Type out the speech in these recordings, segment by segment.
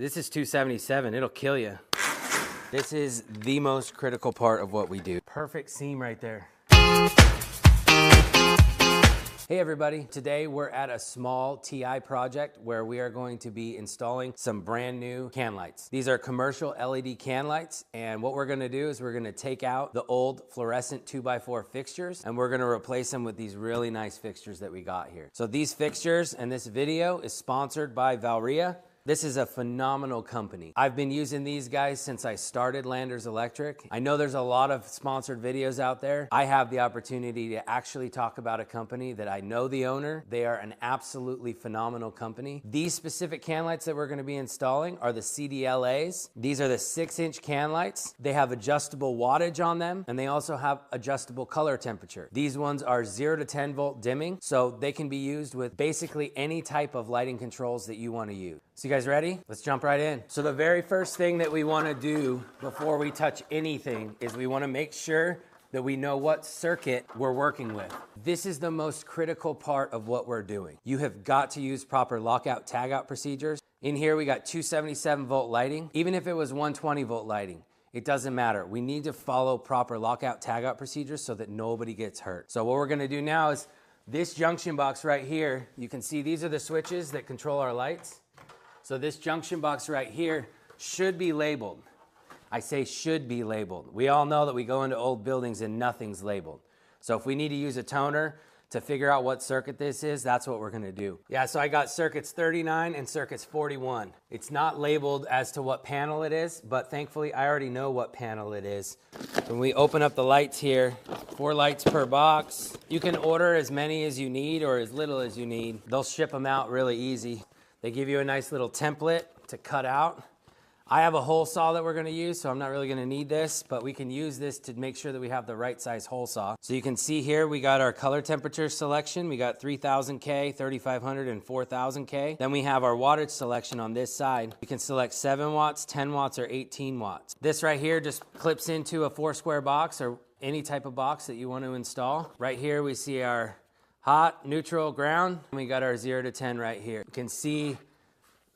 This is 277, it'll kill you. This is the most critical part of what we do. Perfect seam right there. Hey everybody, today we're at a small TI project where we are going to be installing some brand new can lights. These are commercial LED can lights, and what we're gonna do is we're gonna take out the old fluorescent 2x4 fixtures and we're gonna replace them with these really nice fixtures that we got here. So these fixtures and this video is sponsored by Valria. This is a phenomenal company. I've been using these guys since I started LandersElectric. I know there's a lot of sponsored videos out there. I have the opportunity to actually talk about a company that I know the owner. They are an absolutely phenomenal company. These specific can lights that we're gonna be installing are the CDLAs. These are the 6-inch can lights. They have adjustable wattage on them, and they also have adjustable color temperature. These ones are 0 to 10 volt dimming, so they can be used with basically any type of lighting controls that you wanna use. So you guys ready? Let's jump right in. So the very first thing that we want to do before we touch anything is we want to make sure that we know what circuit we're working with. This is the most critical part of what we're doing. You have got to use proper lockout tagout procedures. In here we got 277 volt lighting. Even if it was 120 volt lighting, it doesn't matter. We need to follow proper lockout tagout procedures so that nobody gets hurt. So what we're going to do now is this junction box right here, you can see these are the switches that control our lights. So this junction box right here should be labeled. I say should be labeled. We all know that we go into old buildings and nothing's labeled. So if we need to use a toner to figure out what circuit this is, that's what we're gonna do. Yeah, so I got circuits 39 and circuits 41. It's not labeled as to what panel it is, but thankfully I already know what panel it is. When we open up the lights here, 4 lights per box. You can order as many as you need or as little as you need. They'll ship them out really easy. They give you a nice little template to cut out. I have a hole saw that we're gonna use, so I'm not really gonna need this, but we can use this to make sure that we have the right size hole saw. So you can see here, we got our color temperature selection. We got 3000K, 3500, and 4000K. Then we have our wattage selection on this side. You can select 7 watts, 10 watts, or 18 watts. This right here just clips into a 4 square box or any type of box that you want to install. Right here, we see our hot, neutral, ground. We got our 0 to 10 right here. You can see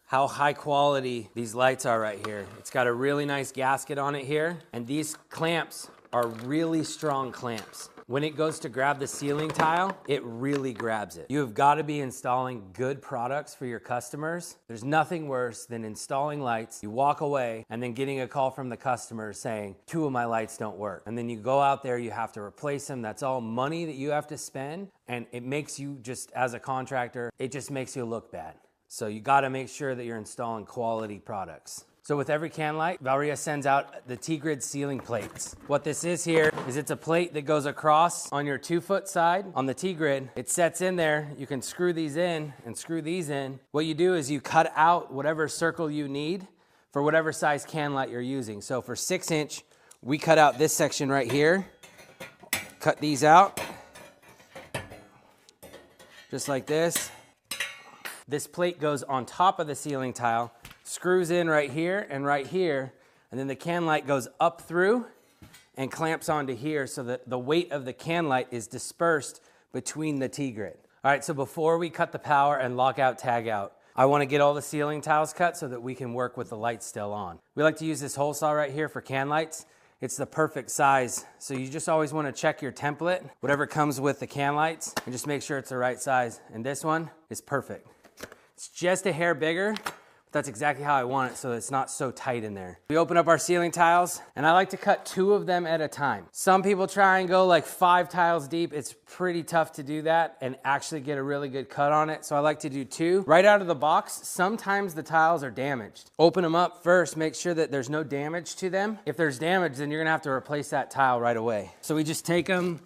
how high quality these lights are right here. It's got a really nice gasket on it here, and these clamps are really strong clamps. When it goes to grab the ceiling tile, it really grabs it. You have got to be installing good products for your customers. There's nothing worse than installing lights, you walk away, and then getting a call from the customer saying, 2 of my lights don't work. And then you go out there, you have to replace them. That's all money that you have to spend, and it makes you just, as a contractor, it just makes you look bad. So you got to make sure that you're installing quality products. So with every can light, Valria sends out the T-grid ceiling plates. What this is here is it's a plate that goes across on your 2-foot side on the T-grid. It sets in there. You can screw these in and screw these in. What you do is you cut out whatever circle you need for whatever size can light you're using. So for 6-inch, we cut out this section right here. Cut these out, just like this. This plate goes on top of the ceiling tile, screws in right here, and then the can light goes up through and clamps onto here so that the weight of the can light is dispersed between the T-grid. All right, so before we cut the power and lock out, tag out, I want to get all the ceiling tiles cut so that we can work with the lights still on. We like to use this hole saw right here for can lights. It's the perfect size. So you just always want to check your template, whatever comes with the can lights, and just make sure it's the right size. And this one is perfect. It's just a hair bigger, but that's exactly how I want it so it's not so tight in there. We open up our ceiling tiles, and I like to cut 2 of them at a time. Some people try and go like 5 tiles deep. It's pretty tough to do that and actually get a really good cut on it. So I like to do 2. Right out of the box, sometimes the tiles are damaged. Open them up first, make sure that there's no damage to them. If there's damage, then you're gonna have to replace that tile right away. So we just take them,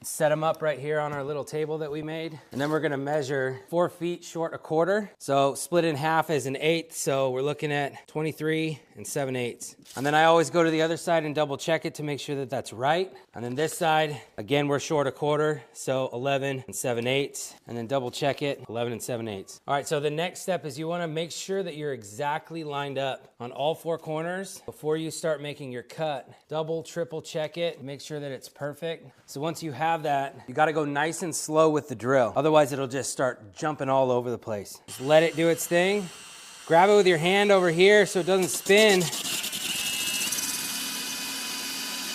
set them up right here on our little table that we made. And then we're gonna measure 4 feet short 1/4. So split in half is an 1/8. So we're looking at 23 7/8. And then I always go to the other side and double check it to make sure that that's right. And then this side, again, we're short 1/4. So 11 7/8. And then double check it, 11 7/8. All right, so the next step is you wanna make sure that you're exactly lined up on all 4 corners before you start making your cut. Double, triple check it, make sure that it's perfect. So once you have that, you gotta go nice and slow with the drill. Otherwise, it'll just start jumping all over the place. Just let it do its thing. Grab it with your hand over here so it doesn't spin.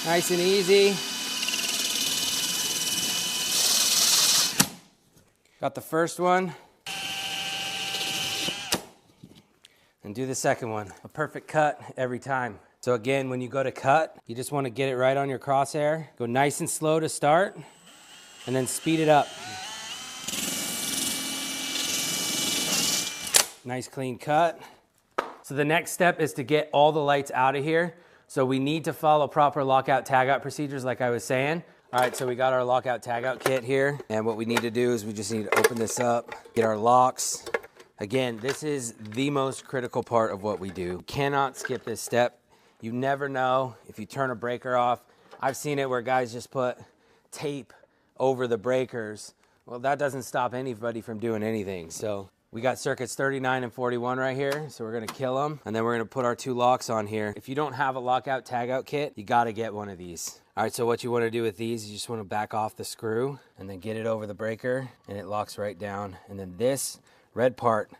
Nice and easy. Got the first one. And do the second one. A perfect cut every time. So again, when you go to cut, you just want to get it right on your crosshair. Go nice and slow to start, and then speed it up. Nice clean cut. So the next step is to get all the lights out of here. So we need to follow proper lockout tagout procedures like I was saying. All right, so we got our lockout tagout kit here. And what we need to do is we just need to open this up, get our locks. Again, this is the most critical part of what we do. You cannot skip this step. You never know if you turn a breaker off. I've seen it where guys just put tape over the breakers. Well, that doesn't stop anybody from doing anything. So we got circuits 39 and 41 right here. So we're gonna kill them. And then we're gonna put our two locks on here. If you don't have a lockout tagout kit, you gotta get one of these. All right, so what you wanna do with these, you just wanna back off the screw and then get it over the breaker and it locks right down. And then this red part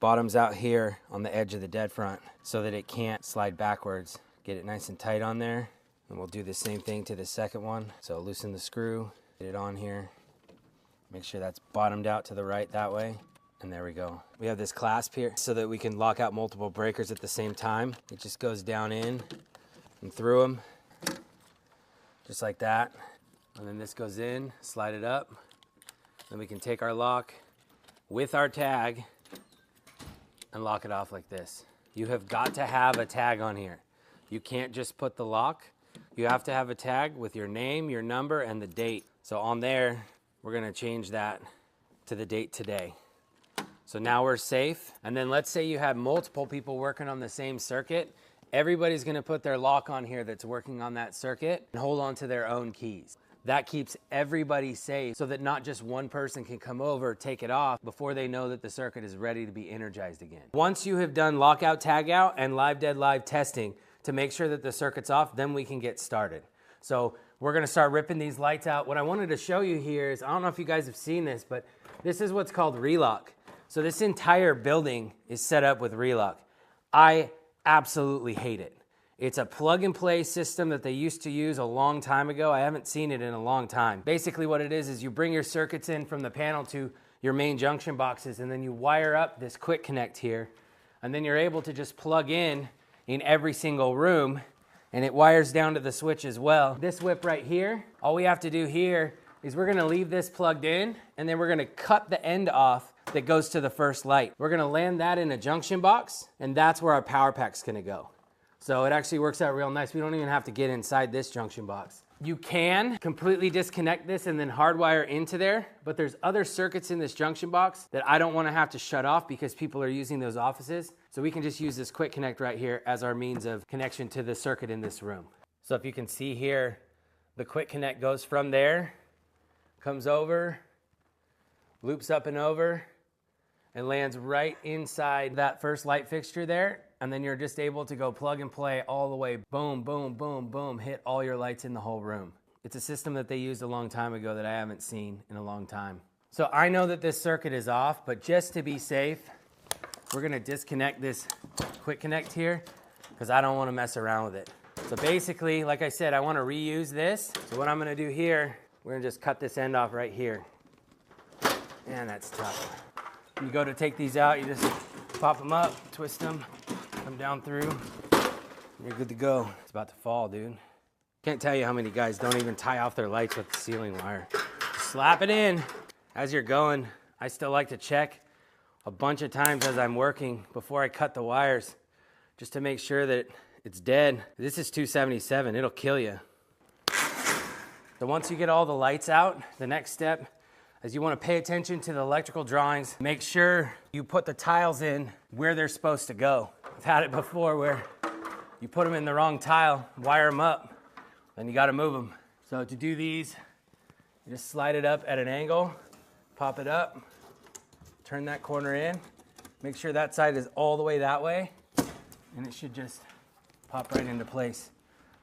bottoms out here on the edge of the dead front so that it can't slide backwards. Get it nice and tight on there. And we'll do the same thing to the second one. So loosen the screw, get it on here. Make sure that's bottomed out to the right that way. And there we go. We have this clasp here so that we can lock out multiple breakers at the same time. It just goes down in and through them, just like that. And then this goes in, slide it up. Then we can take our lock with our tag and lock it off like this. You have got to have a tag on here. You can't just put the lock. You have to have a tag with your name, your number, and the date. So on there, we're gonna change that to the date today. So now we're safe. And then let's say you have multiple people working on the same circuit. Everybody's gonna put their lock on here that's working on that circuit and hold on to their own keys. That keeps everybody safe so that not just one person can come over, take it off before they know that the circuit is ready to be energized again. Once you have done lockout, tagout, and live dead live testing to make sure that the circuit's off, then we can get started. So we're gonna start ripping these lights out. What I wanted to show you here is, I don't know if you guys have seen this, but this is what's called relock. So this entire building is set up with relock. I absolutely hate it. It's a plug and play system that they used to use a long time ago. I haven't seen it in a long time. Basically what it is you bring your circuits in from the panel to your main junction boxes, and then you wire up this quick connect here, and then you're able to just plug in every single room, and it wires down to the switch as well. This whip right here, all we have to do here is we're gonna leave this plugged in, and then we're gonna cut the end off that goes to the first light. We're gonna land that in a junction box, and that's where our power pack's gonna go. So it actually works out real nice. We don't even have to get inside this junction box. You can completely disconnect this and then hardwire into there, but there's other circuits in this junction box that I don't want to have to shut off because people are using those offices. So we can just use this quick connect right here as our means of connection to the circuit in this room. So if you can see here, the quick connect goes from there, comes over, loops up and over, and lands right inside that first light fixture there. And then you're just able to go plug and play all the way, boom, boom, boom, boom, hit all your lights in the whole room. It's a system that they used a long time ago that I haven't seen in a long time. So I know that this circuit is off, but just to be safe, we're gonna disconnect this quick connect here because I don't wanna mess around with it. So basically, like I said, I wanna reuse this. So what I'm gonna do here, we're gonna just cut this end off right here. Man, that's tough. When you go to take these out, you just pop them up, twist them, come down through, and you're good to go. It's about to fall, dude. Can't tell you how many guys don't even tie off their lights with the ceiling wire. Slap it in. As you're going, I still like to check a bunch of times as I'm working before I cut the wires, just to make sure that it's dead. This is 277, it'll kill you. So once you get all the lights out, the next step is you want to pay attention to the electrical drawings. Make sure you put the tiles in where they're supposed to go. I've had it before where you put them in the wrong tile, wire them up, then you got to move them. So to do these, you just slide it up at an angle, pop it up, turn that corner in, make sure that side is all the way that way, and it should just pop right into place,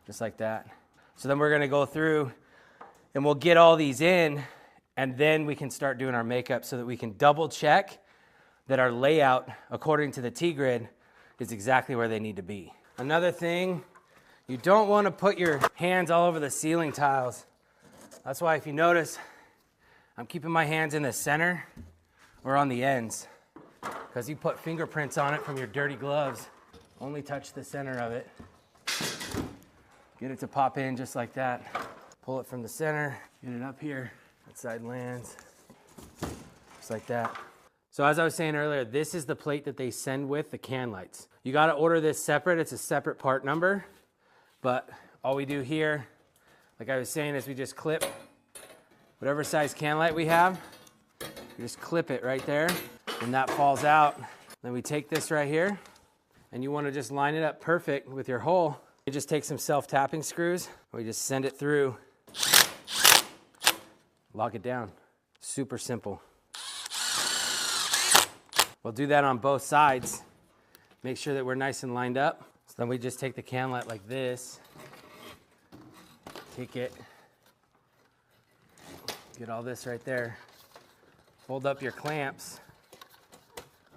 just like that. So then we're going to go through and we'll get all these in, and then we can start doing our makeup so that we can double check that our layout according to the T-grid is exactly where they need to be. Another thing, you don't want to put your hands all over the ceiling tiles. That's why if you notice, I'm keeping my hands in the center or on the ends, because you put fingerprints on it from your dirty gloves. Only touch the center of it. Get it to pop in just like that. Pull it from the center, get it up here. That side lands, just like that. So as I was saying earlier, this is the plate that they send with the can lights. You gotta order this separate. It's a separate part number, but all we do here, like I was saying, is we just clip whatever size can light we have. You just clip it right there, and that falls out. Then we take this right here, and you wanna just line it up perfect with your hole. You just take some self-tapping screws, we just send it through, lock it down. Super simple. We'll do that on both sides. Make sure that we're nice and lined up. So then we just take the can light like this, take it, get all this right there, fold up your clamps,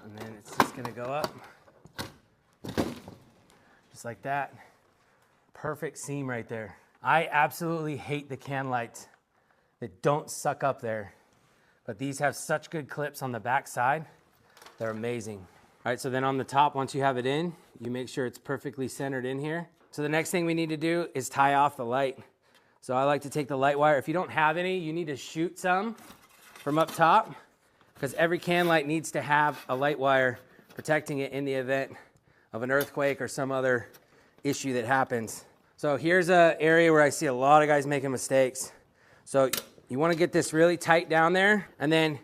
and then it's just gonna go up, just like that. Perfect seam right there. I absolutely hate the can lights that don't suck up there, but these have such good clips on the back side. They're amazing. All right, so then on the top, once you have it in, you make sure it's perfectly centered in here. So the next thing we need to do is tie off the light. So I like to take the light wire. If you don't have any, you need to shoot some from up top, because every can light needs to have a light wire protecting it in the event of an earthquake or some other issue that happens. So here's an area where I see a lot of guys making mistakes. So you want to get this really tight down there, and then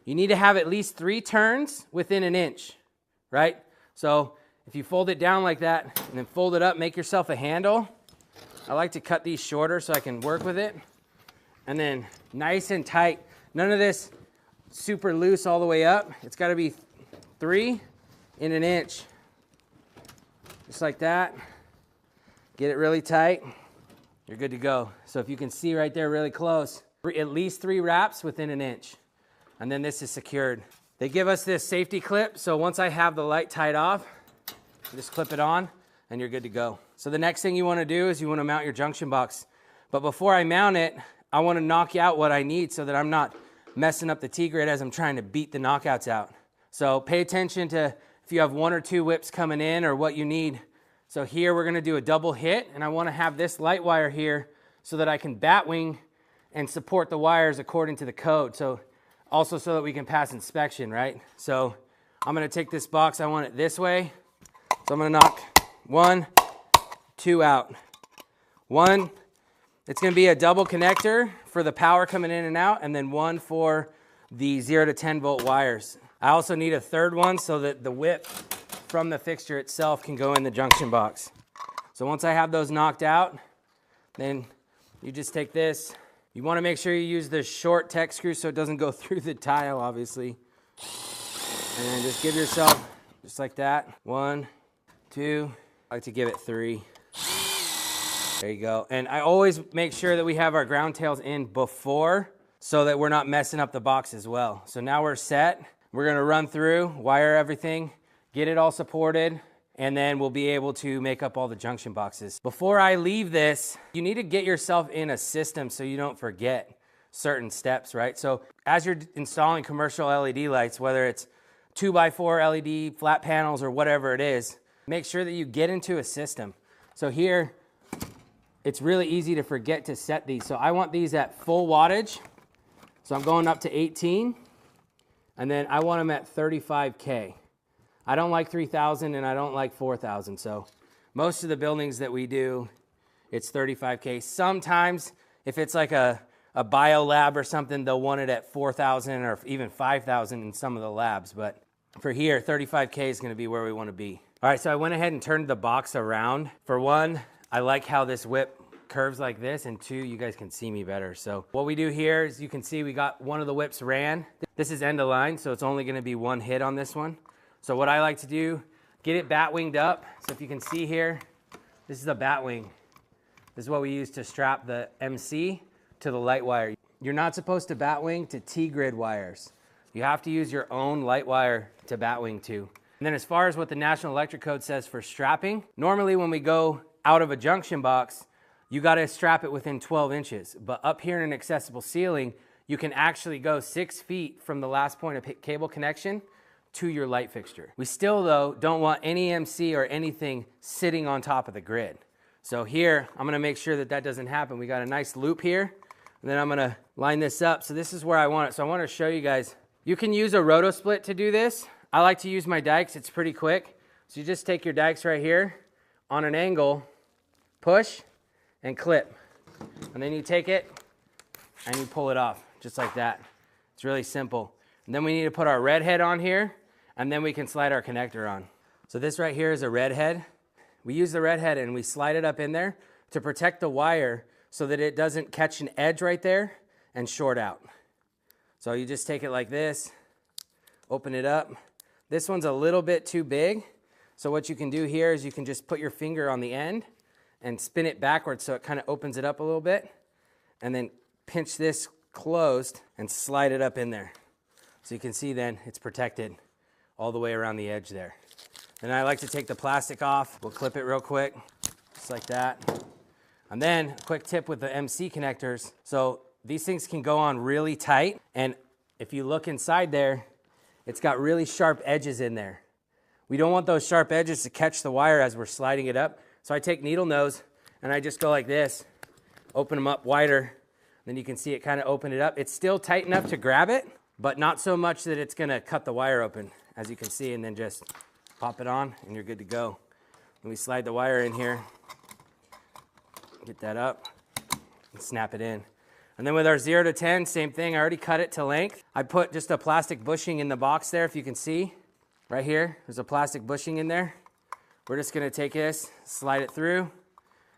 you need to have at least 3 turns within an inch, right? So if you fold it down like that and then fold it up, make yourself a handle. I like to cut these shorter so I can work with it. And then nice and tight. None of this super loose all the way up. It's got to be 3 in an inch. Just like that. Get it really tight. You're good to go. So if you can see right there really close, at least 3 wraps within an inch. And then this is secured. They give us this safety clip, so once I have the light tied off, just clip it on and you're good to go. So the next thing you want to do is you want to mount your junction box. But before I mount it, I want to knock out what I need so that I'm not messing up the T-grid as I'm trying to beat the knockouts out. So pay attention to if you have 1 or 2 whips coming in or what you need. So here we're going to do a double hit, and I want to have this light wire here so that I can batwing and support the wires according to the code. So also so that we can pass inspection, right? So I'm going to take this box, I want it this way. So I'm going to knock 1, 2 out. 1, it's going to be a double connector for the power coming in and out, and then 1 for the 0 to 10 volt wires. I also need a 3rd one so that the whip from the fixture itself can go in the junction box. So once I have those knocked out, then you just take this. You want to make sure you use the short tech screw so it doesn't go through the tile, obviously. And then just give yourself, just like that, 1, 2, I like to give it 3. There you go. And I always make sure that we have our ground tails in before so that we're not messing up the box as well. So now we're set. We're going to run through, wire everything, get it all supported, and then we'll be able to make up all the junction boxes. Before I leave this, you need to get yourself in a system so you don't forget certain steps, right? So as you're installing commercial LED lights, whether it's 2x4 LED, flat panels, or whatever it is, make sure that you get into a system. So here, it's really easy to forget to set these. So I want these at full wattage. So I'm going up to 18, and then I want them at 35K. I don't like 3,000 and I don't like 4,000. So most of the buildings that we do, it's 35K. Sometimes if it's like a bio lab or something, they'll want it at 4,000 or even 5,000 in some of the labs. But for here, 35K is going to be where we want to be. All right, so I went ahead and turned the box around. For one, I like how this whip curves like this, and 2, you guys can see me better. So what we do here is you can see we got one of the whips ran. This is end of line, so it's only going to be 1 hit on this one. So what I like to do, get it bat winged up. So if you can see here, this is a bat wing. This is what we use to strap the MC to the light wire. You're not supposed to bat wing to T-grid wires. You have to use your own light wire to batwing to. And then as far as what the National Electric Code says for strapping, normally when we go out of a junction box, you got to strap it within 12 inches. But up here in an accessible ceiling, you can actually go 6 feet from the last point of cable connection to your light fixture. We still, though, don't want any EMC or anything sitting on top of the grid. So here, I'm gonna make sure that that doesn't happen. We got a nice loop here, and then I'm gonna line this up. So this is where I want it. So I wanna show you guys. You can use a roto split to do this. I like to use my dikes, it's pretty quick. So you just take your dikes right here, on an angle, push, and clip. And then you take it, and you pull it off, just like that. It's really simple. And then we need to put our red head on here, and then we can slide our connector on. So this right here is a red head. We use the red head and we slide it up in there to protect the wire so that it doesn't catch an edge right there and short out. So you just take it like this, open it up. This one's a little bit too big. So what you can do here is you can just put your finger on the end and spin it backwards so it kind of opens it up a little bit, and then pinch this closed and slide it up in there. So you can see then it's protected all the way around the edge there. Then I like to take the plastic off. We'll clip it real quick, just like that. And then a quick tip with the MC connectors. So these things can go on really tight, and if you look inside there, it's got really sharp edges in there. We don't want those sharp edges to catch the wire as we're sliding it up. So I take needle nose and I just go like this, open them up wider. Then you can see it kind of open it up. It's still tight enough to grab it, but not so much that it's gonna cut the wire open, as you can see, and then just pop it on and you're good to go. And we slide the wire in here, get that up, and snap it in. And then with our 0 to 10, same thing. I already cut it to length. I put just a plastic bushing in the box there, if you can see. Right here, there's a plastic bushing in there. We're just gonna take this, slide it through,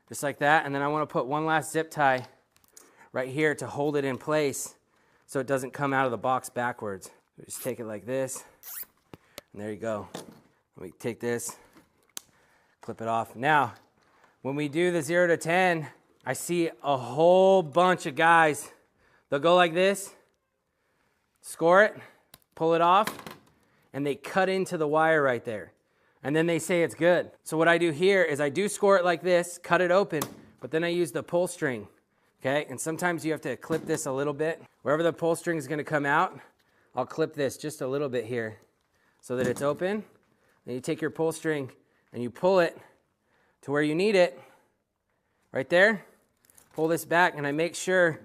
just like that. And then I wanna put one last zip tie right here to hold it in place so it doesn't come out of the box backwards. We just take it like this, and there you go. We take this, clip it off. Now, when we do the 0 to 10, I see a whole bunch of guys. They'll go like this, score it, pull it off, and they cut into the wire right there. And then they say it's good. So what I do here is I do score it like this, cut it open, but then I use the pull string, okay? And sometimes you have to clip this a little bit. Wherever the pull string is gonna come out, I'll clip this just a little bit here so that it's open. Then you take your pull string and you pull it to where you need it, right there. Pull this back, and I make sure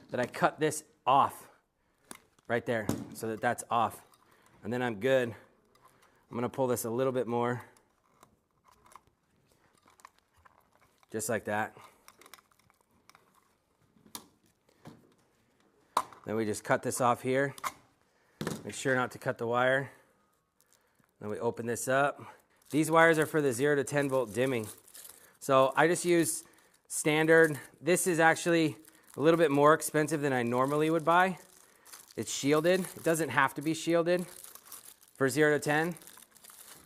that I cut this off right there so that that's off. And then I'm good. I'm gonna pull this a little bit more, just like that. Then we just cut this off here. Make sure not to cut the wire. Then we open this up. These wires are for the 0 to 10 volt dimming. So I just use standard. This is actually a little bit more expensive than I normally would buy. It's shielded. It doesn't have to be shielded for 0 to 10.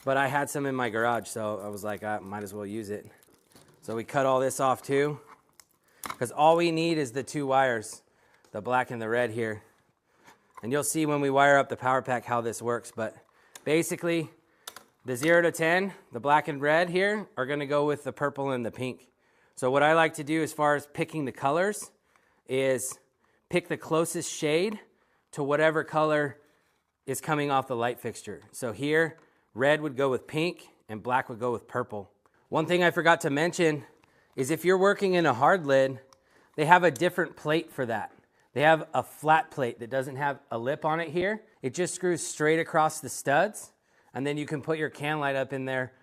But I had some in my garage, so I was like, I might as well use it. So we cut all this off too, because all we need is the two wires, the black and the red here. And you'll see when we wire up the power pack how this works. But basically, the 0 to 10, the black and red here, are gonna go with the purple and the pink. So what I like to do as far as picking the colors is pick the closest shade to whatever color is coming off the light fixture. So here, red would go with pink and black would go with purple. One thing I forgot to mention is if you're working in a hard lid, they have a different plate for that. They have a flat plate that doesn't have a lip on it here. It just screws straight across the studs, and then you can put your can light up in there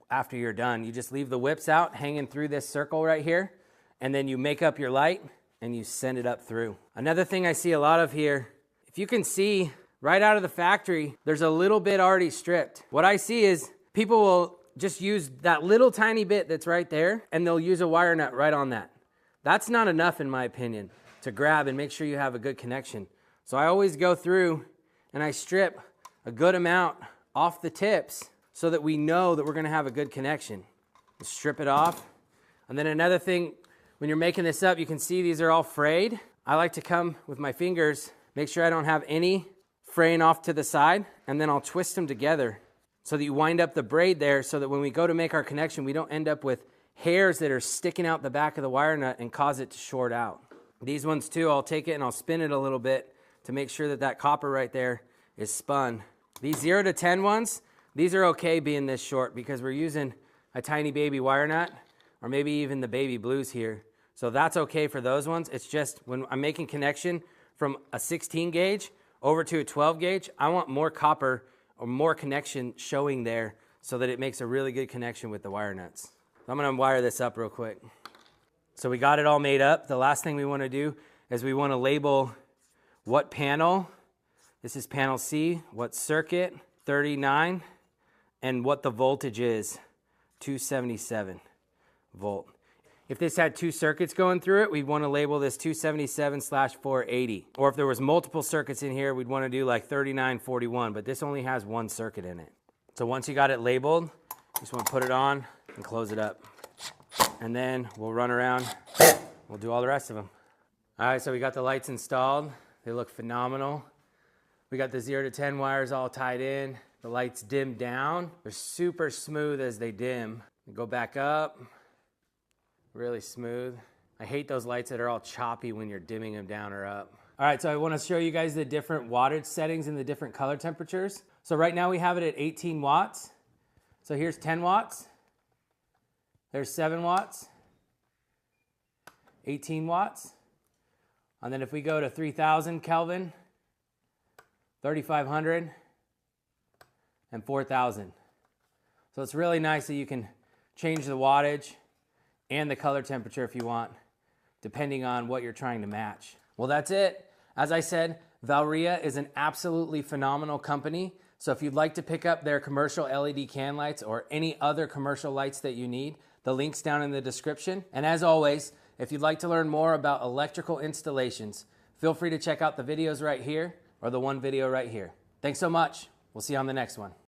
after you're done. You just leave the whips out hanging through this circle right here, and then you make up your light and you send it up through. Another thing I see a lot of here, if you can see, right out of the factory, there's a little bit already stripped. What I see is people will just use that little tiny bit that's right there, and they'll use a wire nut right on that. That's not enough, in my opinion, to grab and make sure you have a good connection. So I always go through and I strip a good amount off the tips so that we know that we're gonna have a good connection. Just strip it off. And then another thing, when you're making this up, you can see these are all frayed. I like to come with my fingers, make sure I don't have any fraying off to the side, and then I'll twist them together so that you wind up the braid there so that when we go to make our connection, we don't end up with hairs that are sticking out the back of the wire nut and cause it to short out. These ones too, I'll take it and I'll spin it a little bit to make sure that that copper right there is spun. These 0 to 10 ones, these are okay being this short because we're using a tiny baby wire nut or maybe even the baby blues here. So that's okay for those ones. It's just when I'm making connection from a 16 gauge over to a 12 gauge, I want more copper or more connection showing there so that it makes a really good connection with the wire nuts. I'm gonna wire this up real quick. So we got it all made up. The last thing we wanna do is we wanna label what panel, this is panel C, what circuit, 39, and what the voltage is, 277 volt. If this had 2 circuits going through it, we'd want to label this 277/480. Or if there was multiple circuits in here, we'd want to do like 3941, but this only has 1 circuit in it. So once you got it labeled, you just want to put it on and close it up. And then we'll run around, we'll do all the rest of them. All right, so we got the lights installed. They look phenomenal. We got the 0 to 10 wires all tied in. The lights dim down. They're super smooth as they dim. They go back up. Really smooth. I hate those lights that are all choppy when you're dimming them down or up. All right, so I want to show you guys the different wattage settings and the different color temperatures. So right now we have it at 18 watts. So here's 10 watts. There's 7 watts. 18 watts. And then if we go to 3000 Kelvin, 3500, and 4000. So it's really nice that you can change the wattage and the color temperature if you want, depending on what you're trying to match. Well, that's it. As I said, Valria is an absolutely phenomenal company. So if you'd like to pick up their commercial LED can lights or any other commercial lights that you need, the link's down in the description. And as always, if you'd like to learn more about electrical installations, feel free to check out the videos right here or the one video right here. Thanks so much. We'll see you on the next one.